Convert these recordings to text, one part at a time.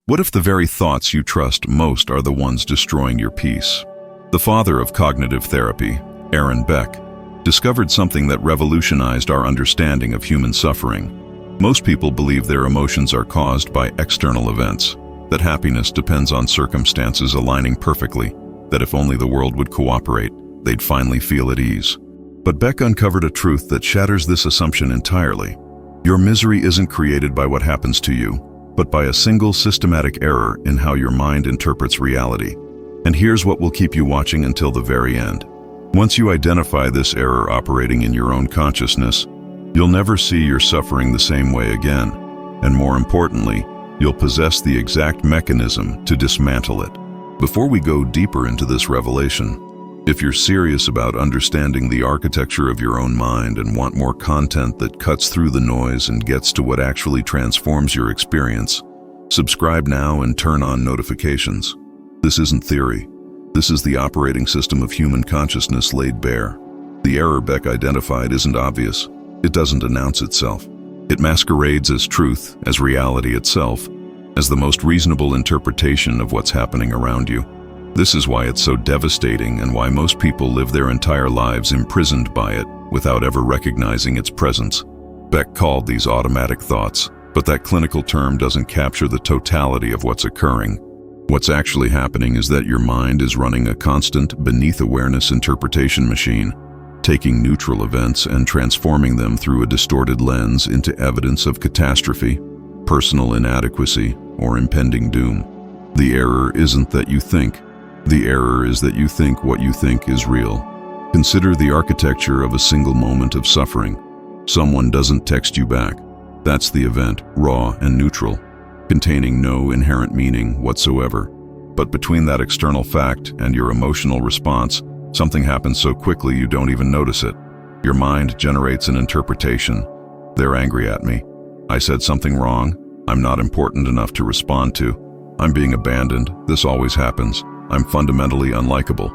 What if the very thoughts you trust most are the ones destroying your peace? The father of cognitive therapy, Beck, discovered something that revolutionized our understanding of human suffering. Most people believe their emotions are caused by external events, that happiness depends on circumstances aligning perfectly, that if only the world would cooperate, they'd finally feel at ease. But Beck uncovered a truth that shatters this assumption entirely. Your misery isn't created by what happens to you, but by a single systematic error in how your mind interprets reality. And here's what will keep you watching until the very end. Once you identify this error operating in your own consciousness, you'll never see your suffering the same way again. And more importantly, you'll possess the exact mechanism to dismantle it. Before we go deeper into this revelation, if you're serious about understanding the architecture of your own mind and want more content that cuts through the noise and gets to what actually transforms your experience, subscribe now and turn on notifications. This isn't theory. This is the operating system of human consciousness laid bare. The error Beck identified isn't obvious. It doesn't announce itself. It masquerades as truth, as reality itself, as the most reasonable interpretation of what's happening around you. This is why it's so devastating and why most people live their entire lives imprisoned by it without ever recognizing its presence. Beck called these automatic thoughts, but that clinical term doesn't capture the totality of what's occurring. What's actually happening is that your mind is running a constant, beneath-awareness interpretation machine, taking neutral events and transforming them through a distorted lens into evidence of catastrophe, personal inadequacy, or impending doom. The error isn't that you think. The error is that you think what you think is real. Consider the architecture of a single moment of suffering. Someone doesn't text you back. That's the event, raw and neutral, containing no inherent meaning whatsoever. But between that external fact and your emotional response, something happens so quickly you don't even notice it. Your mind generates an interpretation. They're angry at me. I said something wrong. I'm not important enough to respond to. I'm being abandoned. This always happens. I'm fundamentally unlikable.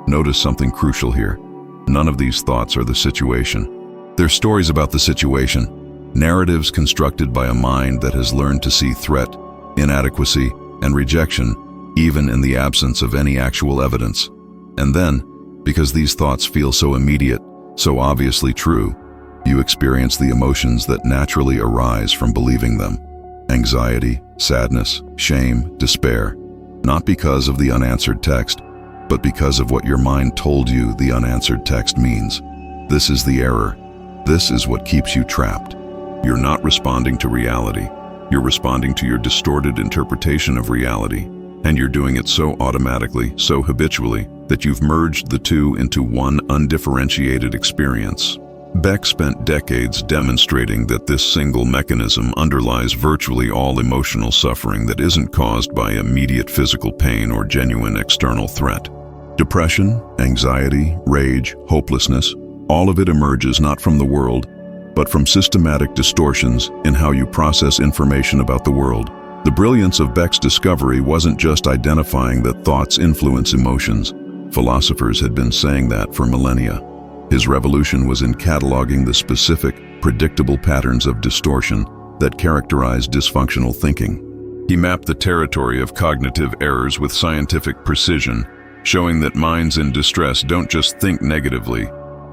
Notice something crucial here. None of these thoughts are the situation. They're stories about the situation, narratives constructed by a mind that has learned to see threat, inadequacy, and rejection, even in the absence of any actual evidence. And then, because these thoughts feel so immediate, so obviously true, you experience the emotions that naturally arise from believing them. Anxiety, sadness, shame, despair. Not because of the unanswered text, but because of what your mind told you the unanswered text means. This is the error. This is what keeps you trapped. You're not responding to reality. You're responding to your distorted interpretation of reality. And you're doing it so automatically, so habitually, that you've merged the two into one undifferentiated experience. Beck spent decades demonstrating that this single mechanism underlies virtually all emotional suffering that isn't caused by immediate physical pain or genuine external threat. Depression, anxiety, rage, hopelessness, all of it emerges not from the world, but from systematic distortions in how you process information about the world. The brilliance of Beck's discovery wasn't just identifying that thoughts influence emotions. Philosophers had been saying that for millennia. His revolution was in cataloging the specific, predictable patterns of distortion that characterize dysfunctional thinking. He mapped the territory of cognitive errors with scientific precision, showing that minds in distress don't just think negatively.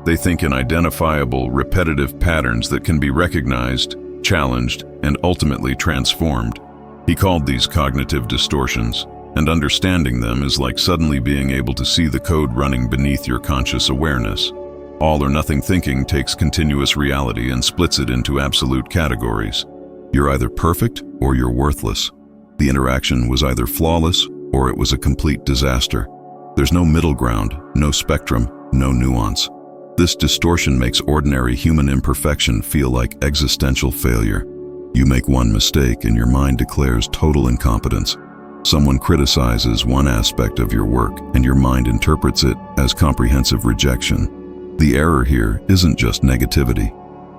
They think in identifiable, repetitive patterns that can be recognized, challenged, and ultimately transformed. He called these cognitive distortions, and understanding them is like suddenly being able to see the code running beneath your conscious awareness. All or nothing thinking takes continuous reality and splits it into absolute categories. You're either perfect or you're worthless. The interaction was either flawless or it was a complete disaster. There's no middle ground, no spectrum, no nuance. This distortion makes ordinary human imperfection feel like existential failure. You make one mistake and your mind declares total incompetence. Someone criticizes one aspect of your work and your mind interprets it as comprehensive rejection. The error here isn't just negativity.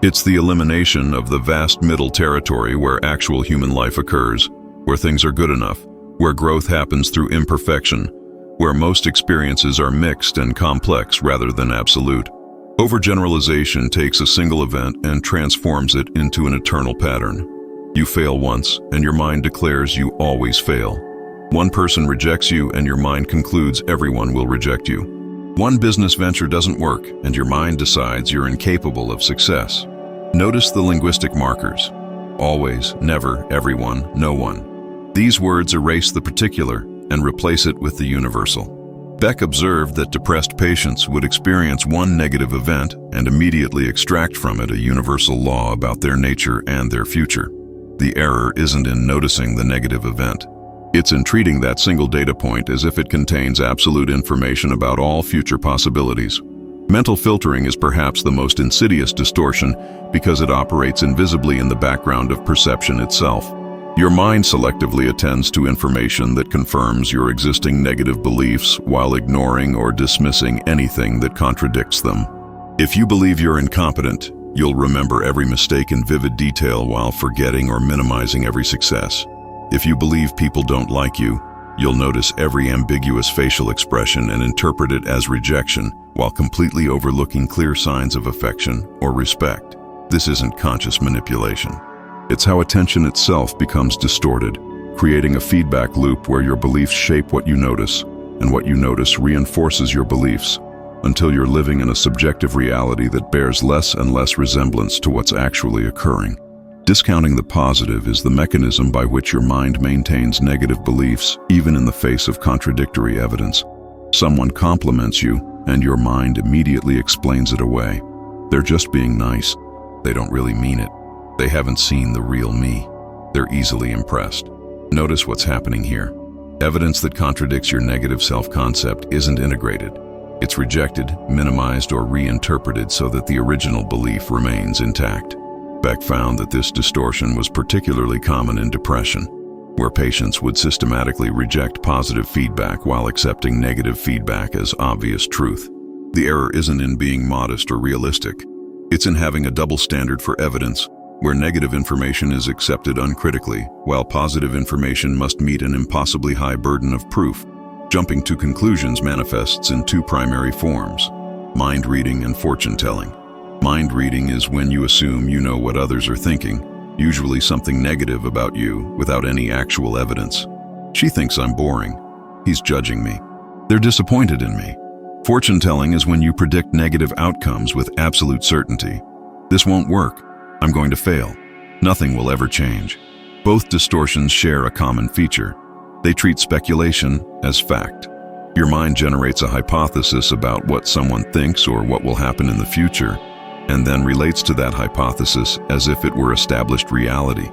It's the elimination of the vast middle territory where actual human life occurs, where things are good enough, where growth happens through imperfection, where most experiences are mixed and complex rather than absolute. Overgeneralization takes a single event and transforms it into an eternal pattern. You fail once, and your mind declares you always fail. One person rejects you, and your mind concludes everyone will reject you. One business venture doesn't work, and your mind decides you're incapable of success. Notice the linguistic markers. Always, never, everyone, no one. These words erase the particular and replace it with the universal. Beck observed that depressed patients would experience one negative event and immediately extract from it a universal law about their nature and their future. The error isn't in noticing the negative event. It's in treating that single data point as if it contains absolute information about all future possibilities. Mental filtering is perhaps the most insidious distortion because it operates invisibly in the background of perception itself. Your mind selectively attends to information that confirms your existing negative beliefs while ignoring or dismissing anything that contradicts them. If you believe you're incompetent, you'll remember every mistake in vivid detail while forgetting or minimizing every success. If you believe people don't like you, you'll notice every ambiguous facial expression and interpret it as rejection while completely overlooking clear signs of affection or respect. This isn't conscious manipulation. It's how attention itself becomes distorted, creating a feedback loop where your beliefs shape what you notice, and what you notice reinforces your beliefs, until you're living in a subjective reality that bears less and less resemblance to what's actually occurring. Discounting the positive is the mechanism by which your mind maintains negative beliefs, even in the face of contradictory evidence. Someone compliments you, and your mind immediately explains it away. They're just being nice. They don't really mean it. They haven't seen the real me. They're easily impressed. Notice what's happening here. Evidence that contradicts your negative self-concept isn't integrated. It's rejected, minimized, or reinterpreted so that the original belief remains intact. Beck found that this distortion was particularly common in depression, where patients would systematically reject positive feedback while accepting negative feedback as obvious truth. The error isn't in being modest or realistic. It's in having a double standard for evidence, where negative information is accepted uncritically, while positive information must meet an impossibly high burden of proof. Jumping to conclusions manifests in two primary forms: mind reading and fortune telling. Mind reading is when you assume you know what others are thinking, usually something negative about you, without any actual evidence. She thinks I'm boring. He's judging me. They're disappointed in me. Fortune telling is when you predict negative outcomes with absolute certainty. This won't work. I'm going to fail. Nothing will ever change. Both distortions share a common feature. They treat speculation as fact. Your mind generates a hypothesis about what someone thinks or what will happen in the future, and then relates to that hypothesis as if it were established reality.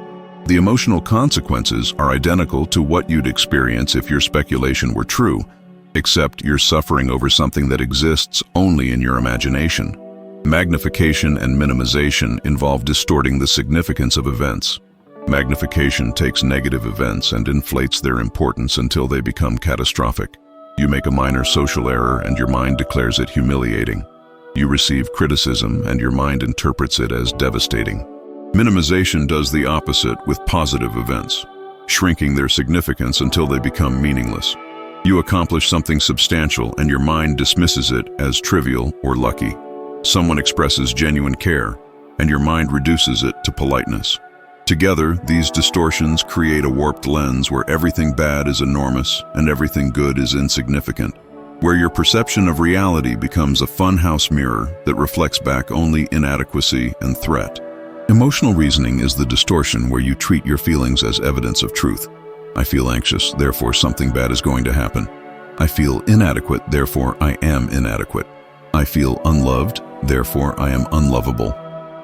The emotional consequences are identical to what you'd experience if your speculation were true, except you're suffering over something that exists only in your imagination. Magnification and minimization involve distorting the significance of events. Magnification takes negative events and inflates their importance until they become catastrophic. You make a minor social error and your mind declares it humiliating. You receive criticism and your mind interprets it as devastating. Minimization does the opposite with positive events, shrinking their significance until they become meaningless. You accomplish something substantial and your mind dismisses it as trivial or lucky. Someone expresses genuine care, and your mind reduces it to politeness. Together, these distortions create a warped lens where everything bad is enormous and everything good is insignificant, where your perception of reality becomes a funhouse mirror that reflects back only inadequacy and threat. Emotional reasoning is the distortion where you treat your feelings as evidence of truth. I feel anxious, therefore something bad is going to happen. I feel inadequate, therefore I am inadequate. I feel unloved, therefore I am unlovable.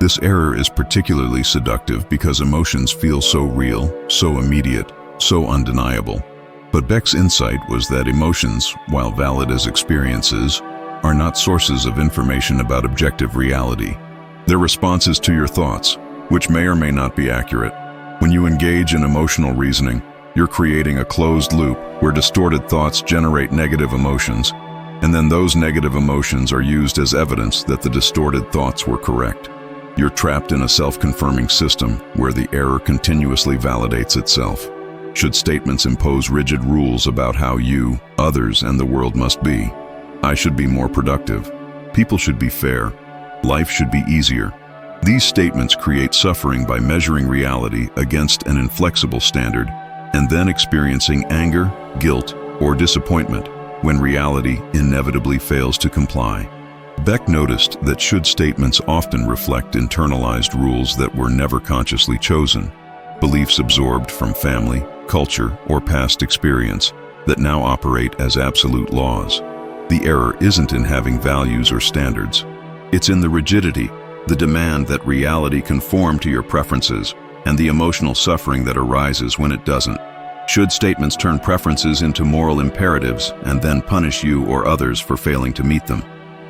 This error is particularly seductive because emotions feel so real, so immediate, so undeniable. But Beck's insight was that emotions, while valid as experiences, are not sources of information about objective reality. They're responses to your thoughts, which may or may not be accurate. When you engage in emotional reasoning, you're creating a closed loop where distorted thoughts generate negative emotions, and then those negative emotions are used as evidence that the distorted thoughts were correct. You're trapped in a self-confirming system where the error continuously validates itself. Should statements impose rigid rules about how you, others, and the world must be? I should be more productive. People should be fair. Life should be easier. These statements create suffering by measuring reality against an inflexible standard and then experiencing anger, guilt, or disappointment when reality inevitably fails to comply. Beck noticed that should statements often reflect internalized rules that were never consciously chosen, beliefs absorbed from family, culture, or past experience that now operate as absolute laws. The error isn't in having values or standards. It's in the rigidity, the demand that reality conform to your preferences, and the emotional suffering that arises when it doesn't. Should statements turn preferences into moral imperatives and then punish you or others for failing to meet them?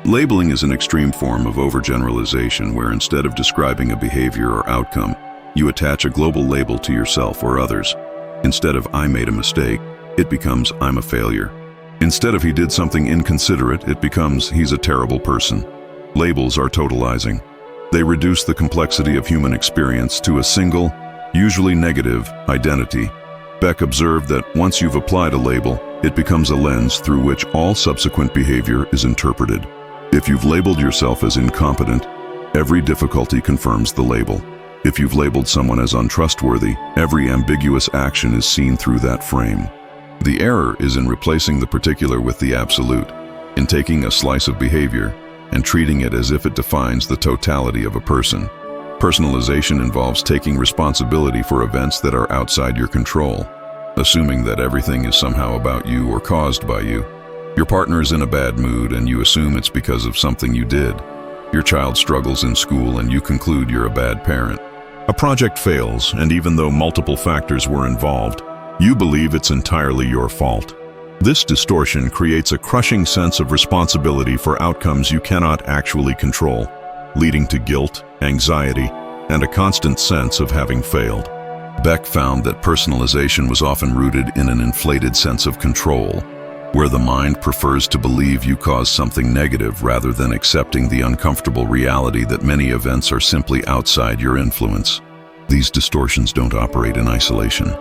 Labeling is an extreme form of overgeneralization where instead of describing a behavior or outcome, you attach a global label to yourself or others. Instead of "I made a mistake," it becomes "I'm a failure." Instead of "he did something inconsiderate," it becomes "he's a terrible person." Labels are totalizing. They reduce the complexity of human experience to a single, usually negative, identity. Beck observed that once you've applied a label, it becomes a lens through which all subsequent behavior is interpreted. If you've labeled yourself as incompetent, every difficulty confirms the label. If you've labeled someone as untrustworthy, every ambiguous action is seen through that frame. The error is in replacing the particular with the absolute, in taking a slice of behavior and treating it as if it defines the totality of a person. Personalization involves taking responsibility for events that are outside your control, assuming that everything is somehow about you or caused by you. Your partner is in a bad mood and you assume it's because of something you did. Your child struggles in school and you conclude you're a bad parent. A project fails, and even though multiple factors were involved, you believe it's entirely your fault. This distortion creates a crushing sense of responsibility for outcomes you cannot actually control, leading to guilt, anxiety, and a constant sense of having failed. Beck found that personalization was often rooted in an inflated sense of control, where the mind prefers to believe you caused something negative rather than accepting the uncomfortable reality that many events are simply outside your influence. These distortions don't operate in isolation.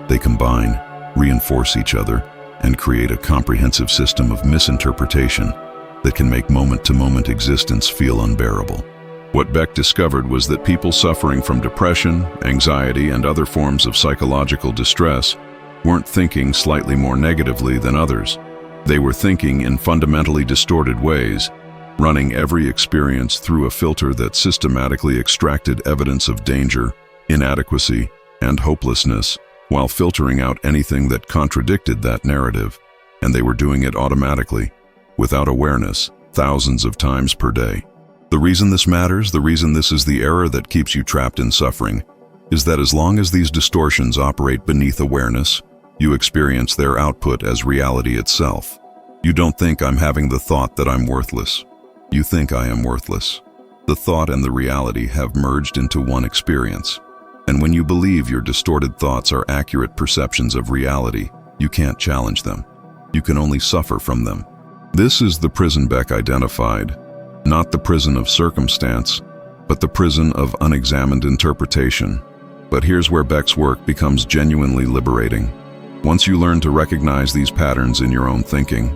They combine, reinforce each other, and create a comprehensive system of misinterpretation that can make moment-to-moment existence feel unbearable. What Beck discovered was that people suffering from depression, anxiety, and other forms of psychological distress weren't thinking slightly more negatively than others. They were thinking in fundamentally distorted ways, running every experience through a filter that systematically extracted evidence of danger, inadequacy, and hopelessness, while filtering out anything that contradicted that narrative. And they were doing it automatically, without awareness, thousands of times per day. The reason this matters, the reason this is the error that keeps you trapped in suffering, is that as long as these distortions operate beneath awareness, you experience their output as reality itself. You don't think "I'm having the thought that I'm worthless." You think "I am worthless." The thought and the reality have merged into one experience. And when you believe your distorted thoughts are accurate perceptions of reality, you can't challenge them. You can only suffer from them. This is the prison Beck identified, not the prison of circumstance, but the prison of unexamined interpretation. But here's where Beck's work becomes genuinely liberating. Once you learn to recognize these patterns in your own thinking,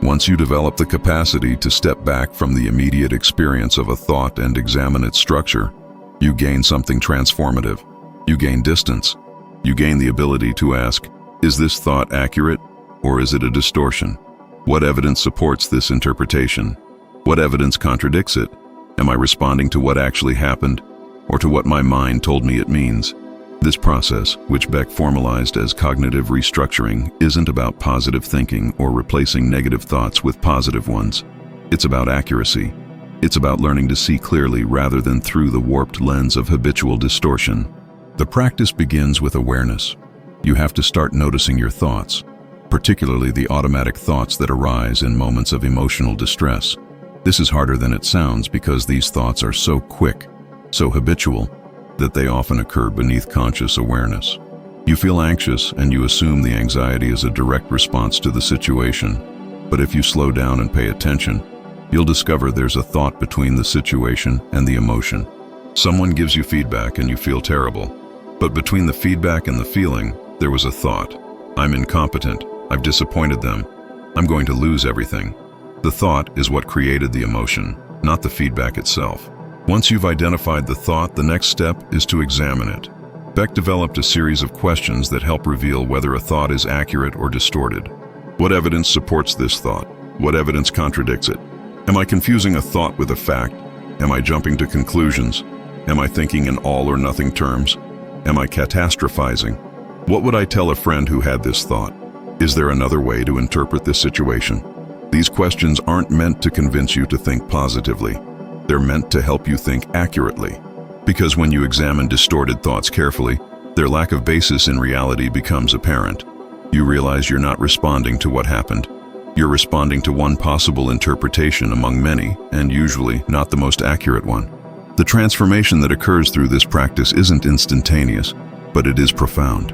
once you develop the capacity to step back from the immediate experience of a thought and examine its structure, you gain something transformative. You gain distance. You gain the ability to ask, is this thought accurate, or is it a distortion? What evidence supports this interpretation? What evidence contradicts it? Am I responding to what actually happened, or to what my mind told me it means? This process, which Beck formalized as cognitive restructuring, isn't about positive thinking or replacing negative thoughts with positive ones. It's about accuracy. It's about learning to see clearly rather than through the warped lens of habitual distortion. The practice begins with awareness. You have to start noticing your thoughts, particularly the automatic thoughts that arise in moments of emotional distress. This is harder than it sounds because these thoughts are so quick, so habitual, that they often occur beneath conscious awareness. You feel anxious and you assume the anxiety is a direct response to the situation. But if you slow down and pay attention, you'll discover there's a thought between the situation and the emotion. Someone gives you feedback and you feel terrible. But between the feedback and the feeling, there was a thought. I'm incompetent. I've disappointed them. I'm going to lose everything. The thought is what created the emotion, not the feedback itself. Once you've identified the thought, the next step is to examine it. Beck developed a series of questions that help reveal whether a thought is accurate or distorted. What evidence supports this thought? What evidence contradicts it? Am I confusing a thought with a fact? Am I jumping to conclusions? Am I thinking in all or nothing terms? Am I catastrophizing? What would I tell a friend who had this thought? Is there another way to interpret this situation? These questions aren't meant to convince you to think positively. They're meant to help you think accurately. Because when you examine distorted thoughts carefully, their lack of basis in reality becomes apparent. You realize you're not responding to what happened. You're responding to one possible interpretation among many, and usually not the most accurate one. The transformation that occurs through this practice isn't instantaneous, but it is profound.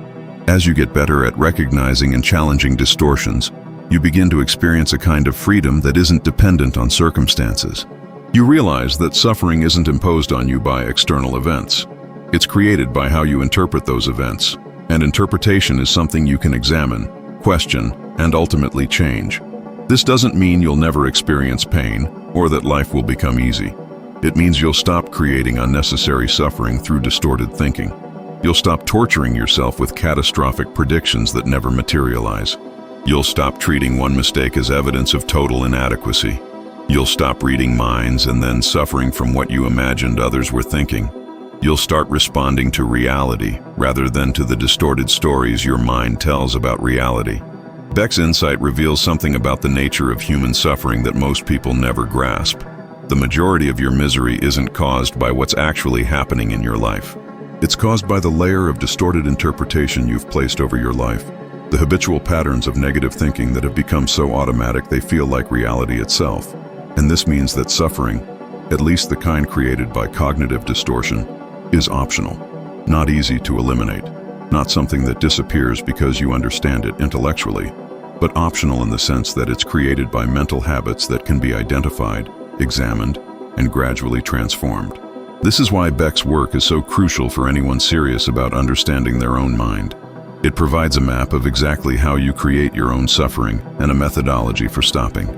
As you get better at recognizing and challenging distortions, you begin to experience a kind of freedom that isn't dependent on circumstances. You realize that suffering isn't imposed on you by external events. It's created by how you interpret those events, and interpretation is something you can examine, question, and ultimately change. This doesn't mean you'll never experience pain, or that life will become easy. It means you'll stop creating unnecessary suffering through distorted thinking. You'll stop torturing yourself with catastrophic predictions that never materialize. You'll stop treating one mistake as evidence of total inadequacy. You'll stop reading minds and then suffering from what you imagined others were thinking. You'll start responding to reality rather than to the distorted stories your mind tells about reality. Beck's insight reveals something about the nature of human suffering that most people never grasp. The majority of your misery isn't caused by what's actually happening in your life. It's caused by the layer of distorted interpretation you've placed over your life, the habitual patterns of negative thinking that have become so automatic they feel like reality itself. And this means that suffering, at least the kind created by cognitive distortion, is optional, not easy to eliminate, not something that disappears because you understand it intellectually, but optional in the sense that it's created by mental habits that can be identified, examined, and gradually transformed. This is why Beck's work is so crucial for anyone serious about understanding their own mind. It provides a map of exactly how you create your own suffering and a methodology for stopping.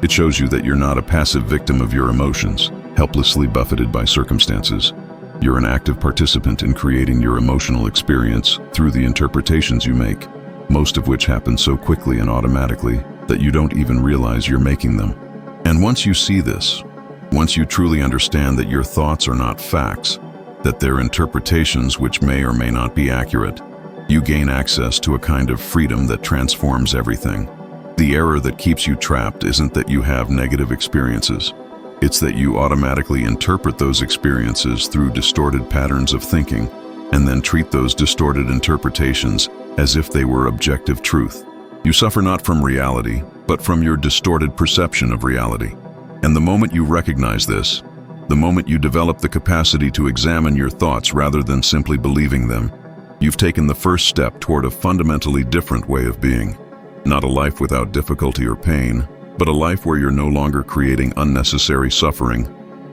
It shows you that you're not a passive victim of your emotions, helplessly buffeted by circumstances. You're an active participant in creating your emotional experience through the interpretations you make, most of which happen so quickly and automatically that you don't even realize you're making them. And once you see this, once you truly understand that your thoughts are not facts, that they're interpretations which may or may not be accurate, you gain access to a kind of freedom that transforms everything. The error that keeps you trapped isn't that you have negative experiences. It's that you automatically interpret those experiences through distorted patterns of thinking and then treat those distorted interpretations as if they were objective truth. You suffer not from reality, but from your distorted perception of reality. And the moment you recognize this, the moment you develop the capacity to examine your thoughts rather than simply believing them, you've taken the first step toward a fundamentally different way of being. Not a life without difficulty or pain, but a life where you're no longer creating unnecessary suffering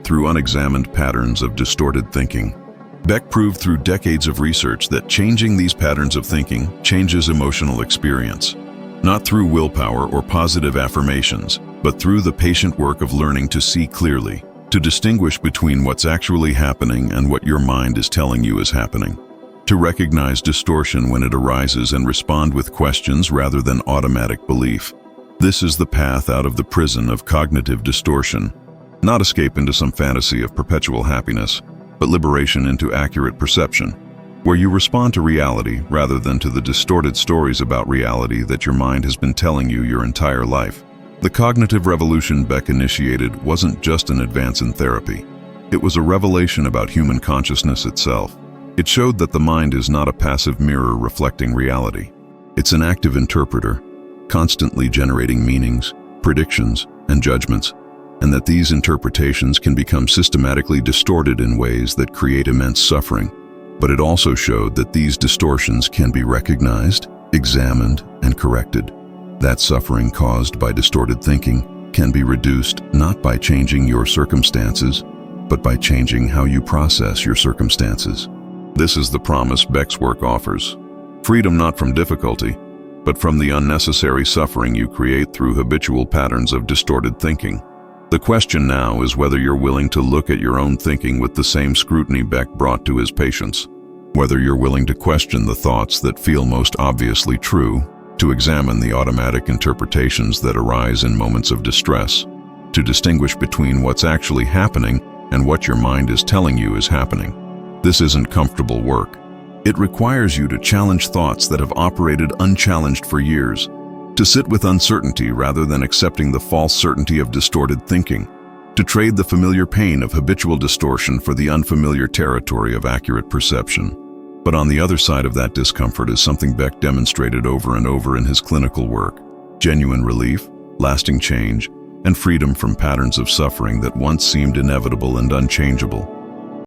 through unexamined patterns of distorted thinking. Beck proved through decades of research that changing these patterns of thinking changes emotional experience, not through willpower or positive affirmations, but through the patient work of learning to see clearly, to distinguish between what's actually happening and what your mind is telling you is happening, to recognize distortion when it arises and respond with questions rather than automatic belief. This is the path out of the prison of cognitive distortion, not escape into some fantasy of perpetual happiness, but liberation into accurate perception, where you respond to reality rather than to the distorted stories about reality that your mind has been telling you your entire life. The cognitive revolution Beck initiated wasn't just an advance in therapy. It was a revelation about human consciousness itself. It showed that the mind is not a passive mirror reflecting reality. It's an active interpreter, constantly generating meanings, predictions, and judgments, and that these interpretations can become systematically distorted in ways that create immense suffering. But it also showed that these distortions can be recognized, examined, and corrected. That suffering caused by distorted thinking can be reduced not by changing your circumstances, but by changing how you process your circumstances. This is the promise Beck's work offers. Freedom not from difficulty, but from the unnecessary suffering you create through habitual patterns of distorted thinking. The question now is whether you're willing to look at your own thinking with the same scrutiny Beck brought to his patients, whether you're willing to question the thoughts that feel most obviously true, to examine the automatic interpretations that arise in moments of distress, to distinguish between what's actually happening and what your mind is telling you is happening. This isn't comfortable work. It requires you to challenge thoughts that have operated unchallenged for years, to sit with uncertainty rather than accepting the false certainty of distorted thinking, to trade the familiar pain of habitual distortion for the unfamiliar territory of accurate perception. But on the other side of that discomfort is something Beck demonstrated over and over in his clinical work: genuine relief, lasting change, and freedom from patterns of suffering that once seemed inevitable and unchangeable.